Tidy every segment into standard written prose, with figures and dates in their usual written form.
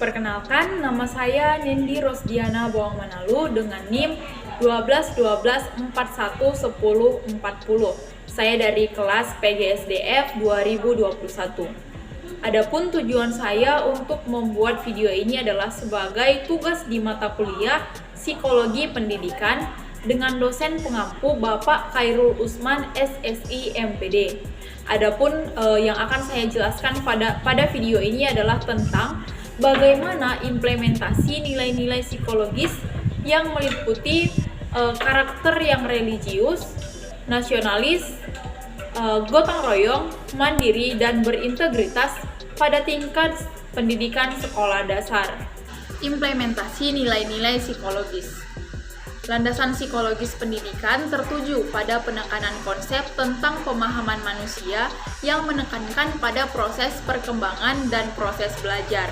Perkenalkan, nama saya Nindi Rosdiana Bawang Manalu dengan NIM 12 Saya dari kelas PGSDF 2021. Adapun tujuan saya untuk membuat video ini adalah sebagai tugas di mata kuliah Psikologi Pendidikan dengan dosen pengampu Bapak Khairul Usman SSI MPD. Adapun yang akan saya jelaskan pada video ini adalah tentang bagaimana implementasi nilai-nilai psikologis yang meliputi karakter yang religius, nasionalis, gotong royong, mandiri, dan berintegritas pada tingkat pendidikan sekolah dasar. Implementasi nilai-nilai psikologis. Landasan psikologis pendidikan tertuju pada penekanan konsep tentang pemahaman manusia yang menekankan pada proses perkembangan dan proses belajar.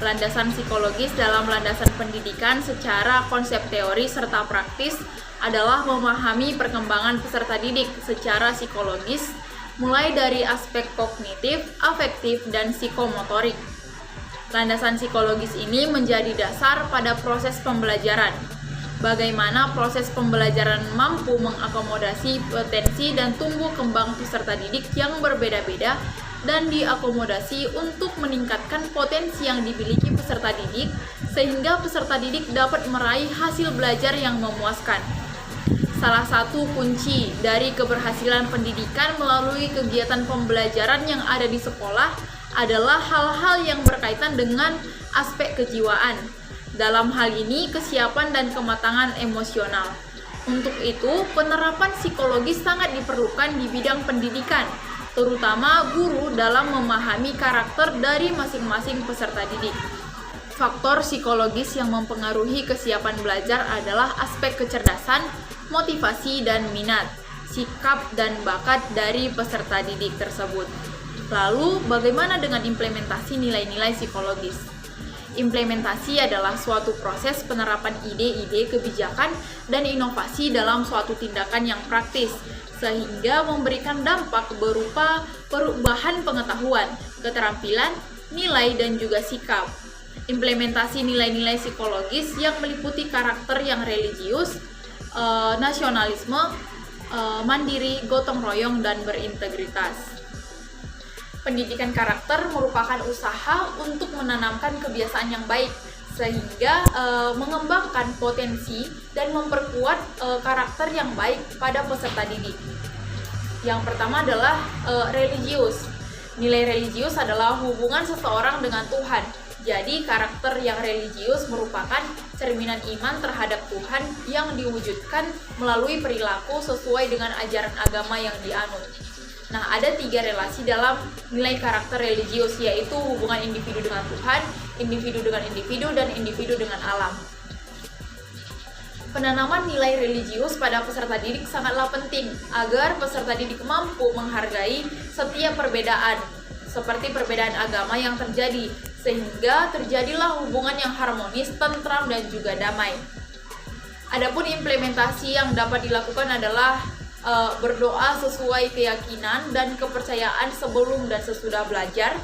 Landasan psikologis dalam landasan pendidikan secara konsep teori serta praktis adalah memahami perkembangan peserta didik secara psikologis, mulai dari aspek kognitif, afektif, dan psikomotorik. Landasan psikologis ini menjadi dasar pada proses pembelajaran. Bagaimana proses pembelajaran mampu mengakomodasi potensi dan tumbuh kembang peserta didik yang berbeda-beda dan diakomodasi untuk meningkatkan potensi yang dimiliki peserta didik sehingga peserta didik dapat meraih hasil belajar yang memuaskan. Salah satu kunci dari keberhasilan pendidikan melalui kegiatan pembelajaran yang ada di sekolah adalah hal-hal yang berkaitan dengan aspek kejiwaan. Dalam hal ini, kesiapan dan kematangan emosional. Untuk itu, penerapan psikologis sangat diperlukan di bidang pendidikan, terutama guru dalam memahami karakter dari masing-masing peserta didik. Faktor psikologis yang mempengaruhi kesiapan belajar adalah aspek kecerdasan, motivasi, dan minat, sikap, dan bakat dari peserta didik tersebut. Lalu, bagaimana dengan implementasi nilai-nilai psikologis? Implementasi adalah suatu proses penerapan ide-ide kebijakan dan inovasi dalam suatu tindakan yang praktis, sehingga memberikan dampak berupa perubahan pengetahuan, keterampilan, nilai, dan juga sikap. Implementasi nilai-nilai psikologis yang meliputi karakter yang religius, nasionalisme, mandiri, gotong royong, dan berintegritas. Pendidikan karakter merupakan usaha untuk menanamkan kebiasaan yang baik sehingga mengembangkan potensi dan memperkuat karakter yang baik pada peserta didik. Yang pertama adalah religius. Nilai religius adalah hubungan seseorang dengan Tuhan. Jadi karakter yang religius merupakan cerminan iman terhadap Tuhan yang diwujudkan melalui perilaku sesuai dengan ajaran agama yang dianut. Nah, ada 3 relasi dalam nilai karakter religius, yaitu hubungan individu dengan Tuhan, individu dengan individu, dan individu dengan alam. Penanaman nilai religius pada peserta didik sangatlah penting agar peserta didik mampu menghargai setiap perbedaan, seperti perbedaan agama yang terjadi, sehingga terjadilah hubungan yang harmonis, tentram, dan juga damai. Adapun implementasi yang dapat dilakukan adalah berdoa sesuai keyakinan dan kepercayaan sebelum dan sesudah belajar,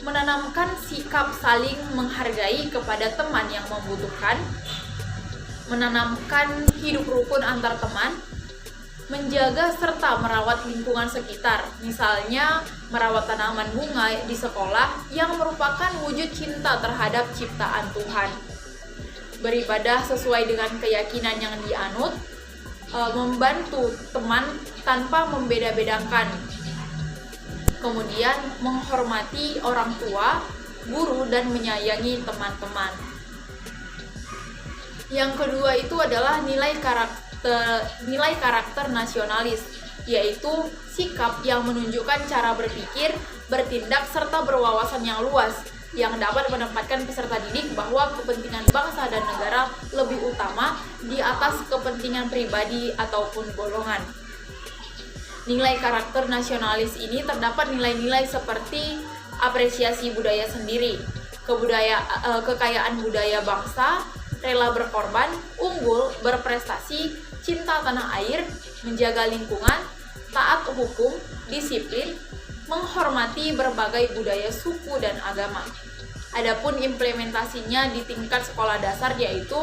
menanamkan sikap saling menghargai kepada teman yang membutuhkan, menanamkan hidup rukun antar teman, menjaga serta merawat lingkungan sekitar, misalnya merawat tanaman bunga di sekolah yang merupakan wujud cinta terhadap ciptaan Tuhan, beribadah sesuai dengan keyakinan yang dianut, membantu teman tanpa membeda-bedakan, kemudian menghormati orang tua, guru, dan menyayangi teman-teman. Yang kedua itu adalah nilai karakter nasionalis, yaitu sikap yang menunjukkan cara berpikir, bertindak, serta berwawasan yang luas, yang dapat menempatkan peserta didik bahwa kepentingan bangsa dan negara lebih utama di atas kepentingan pribadi ataupun golongan. Nilai karakter nasionalis ini terdapat nilai-nilai seperti apresiasi budaya sendiri, kekayaan budaya bangsa, rela berkorban, unggul, berprestasi, cinta tanah air, menjaga lingkungan, taat hukum, disiplin, menghormati berbagai budaya suku dan agama. Adapun implementasinya di tingkat sekolah dasar yaitu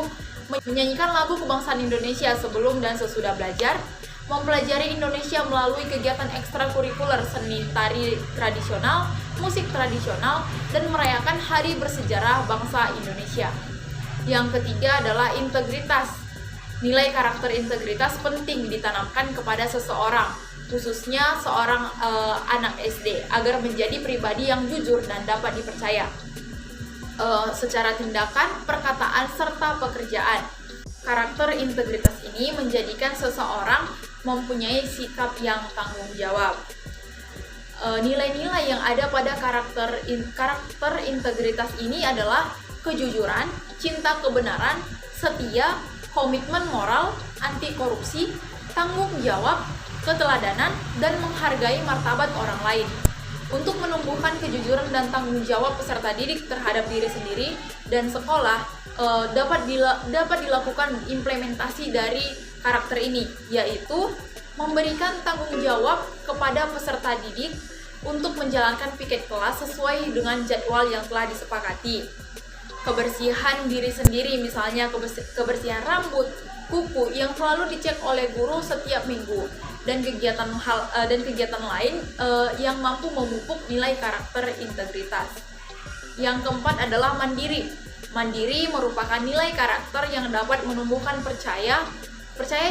menyanyikan lagu kebangsaan Indonesia sebelum dan sesudah belajar, mempelajari Indonesia melalui kegiatan ekstrakurikuler seni tari tradisional, musik tradisional, dan merayakan Hari Bersejarah Bangsa Indonesia. Yang ketiga adalah integritas. Nilai karakter integritas penting ditanamkan kepada seseorang, khususnya seorang anak SD, agar menjadi pribadi yang jujur dan dapat dipercaya secara tindakan, perkataan, serta pekerjaan. Karakter integritas ini menjadikan seseorang mempunyai sikap yang tanggung jawab. Nilai-nilai yang ada pada karakter integritas ini adalah kejujuran, cinta kebenaran, setia, komitmen moral, anti korupsi, tanggung jawab, keteladanan, dan menghargai martabat orang lain. Untuk menumbuhkan kejujuran dan tanggung jawab peserta didik terhadap diri sendiri dan sekolah, dapat dilakukan implementasi dari karakter ini, yaitu memberikan tanggung jawab kepada peserta didik untuk menjalankan piket kelas sesuai dengan jadwal yang telah disepakati. Kebersihan diri sendiri, misalnya kebersihan rambut, kuku yang selalu dicek oleh guru setiap minggu, dan kegiatan lain yang mampu memupuk nilai karakter integritas. Yang keempat adalah mandiri. Mandiri merupakan nilai karakter yang dapat menumbuhkan percaya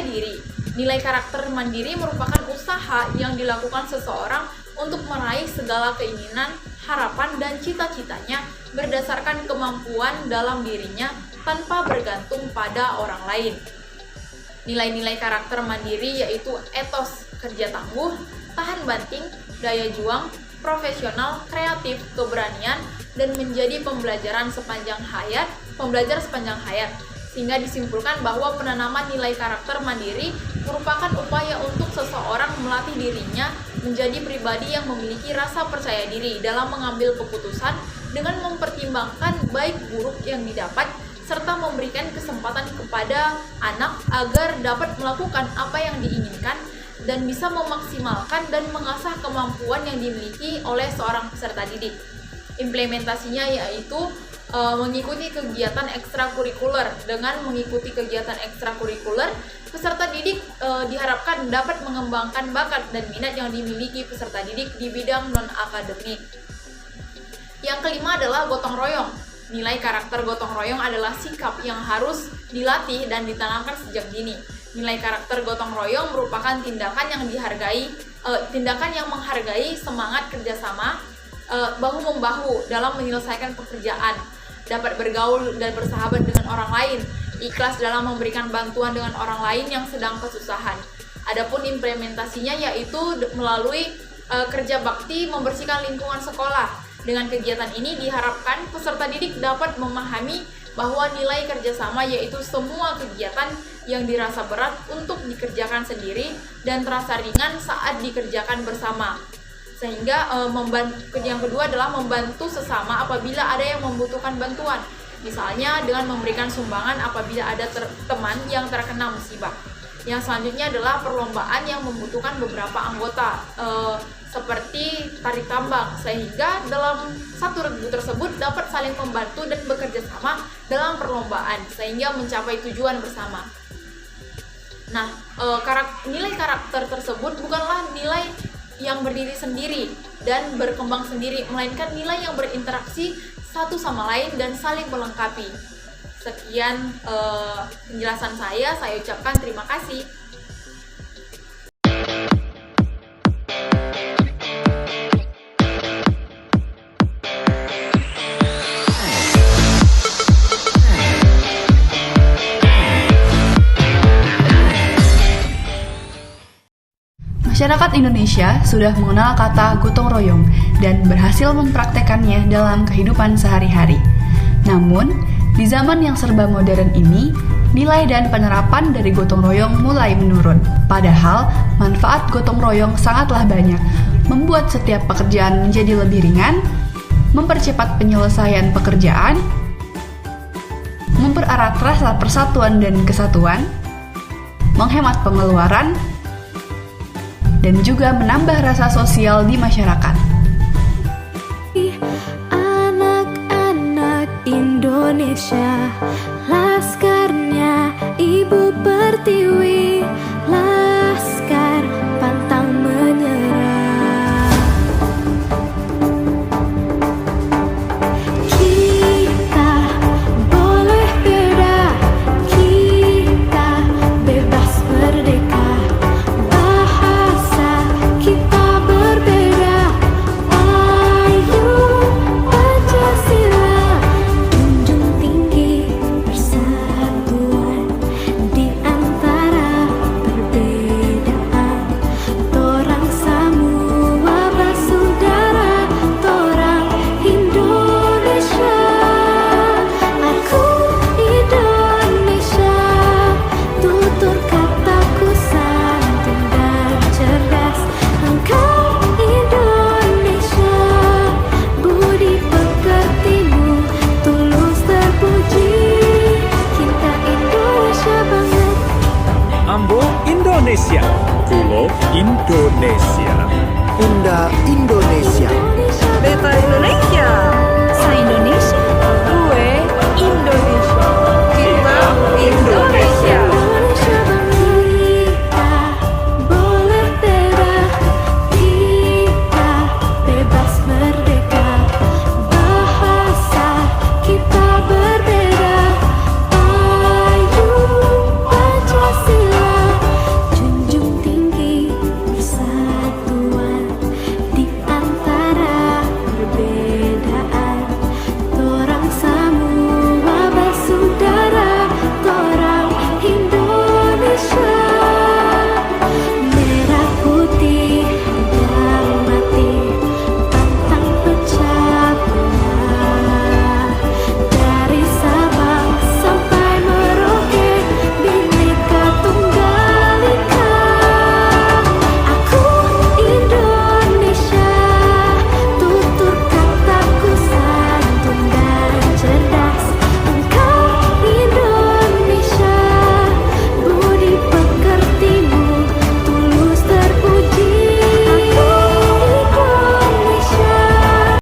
diri. Nilai karakter mandiri merupakan usaha yang dilakukan seseorang untuk meraih segala keinginan, harapan, dan cita-citanya berdasarkan kemampuan dalam dirinya tanpa bergantung pada orang lain. Nilai-nilai karakter mandiri yaitu etos kerja tangguh, tahan banting, daya juang, profesional, kreatif, keberanian, dan menjadi pembelajar sepanjang hayat, sehingga disimpulkan bahwa penanaman nilai karakter mandiri merupakan upaya untuk seseorang melatih dirinya menjadi pribadi yang memiliki rasa percaya diri dalam mengambil keputusan dengan mempertimbangkan baik buruk yang didapat, serta memberikan kesempatan kepada anak agar dapat melakukan apa yang diinginkan dan bisa memaksimalkan dan mengasah kemampuan yang dimiliki oleh seorang peserta didik. Implementasinya yaitu mengikuti kegiatan ekstrakurikuler. Dengan mengikuti kegiatan ekstrakurikuler, peserta didik diharapkan dapat mengembangkan bakat dan minat yang dimiliki peserta didik di bidang non-akademik. Yang kelima adalah gotong royong. Nilai karakter gotong royong adalah sikap yang harus dilatih dan ditanamkan sejak dini. Nilai karakter gotong royong merupakan tindakan yang menghargai semangat kerjasama, bahu-membahu dalam menyelesaikan pekerjaan, dapat bergaul dan bersahabat dengan orang lain, ikhlas dalam memberikan bantuan dengan orang lain yang sedang kesusahan. Adapun implementasinya yaitu melalui kerja bakti membersihkan lingkungan sekolah. Dengan kegiatan ini diharapkan peserta didik dapat memahami bahwa nilai kerjasama yaitu semua kegiatan yang dirasa berat untuk dikerjakan sendiri dan terasa ringan saat dikerjakan bersama. Sehingga yang kedua adalah membantu sesama apabila ada yang membutuhkan bantuan. Misalnya dengan memberikan sumbangan apabila ada teman yang terkena musibah. Yang selanjutnya adalah perlombaan yang membutuhkan beberapa anggota seperti tarik tambang, sehingga dalam satu regu tersebut dapat saling membantu dan bekerja sama dalam perlombaan sehingga mencapai tujuan bersama. Nah, nilai karakter tersebut bukanlah nilai yang berdiri sendiri dan berkembang sendiri, melainkan nilai yang berinteraksi satu sama lain dan saling melengkapi. Sekian penjelasan saya ucapkan terima kasih. Masyarakat Indonesia sudah mengenal kata gotong royong dan berhasil mempraktekannya dalam kehidupan sehari-hari. Namun, di zaman yang serba modern ini, nilai dan penerapan dari gotong royong mulai menurun. Padahal, manfaat gotong royong sangatlah banyak, membuat setiap pekerjaan menjadi lebih ringan, mempercepat penyelesaian pekerjaan, mempererat rasa persatuan dan kesatuan, menghemat pengeluaran, dan juga menambah rasa sosial di masyarakat. Anak-anak Indonesia, laskarnya Ibu Pertiwi, laskar pantang menyerah. Kita boleh beda, kita bebas merdeka, bahasa kita berbeda. Ayo Pancasila, junjung tinggi persatuan di antara perbedaan. Torang semua bersaudara, torang Indonesia. Aku Indonesia, tutur kataku santun dan cerdas. Engkau Indonesia, budi pekertimu tulus terpuji. Kita Indonesia banget. Ambo Indonesia, Kulo Indonesia. Unda Indonesia.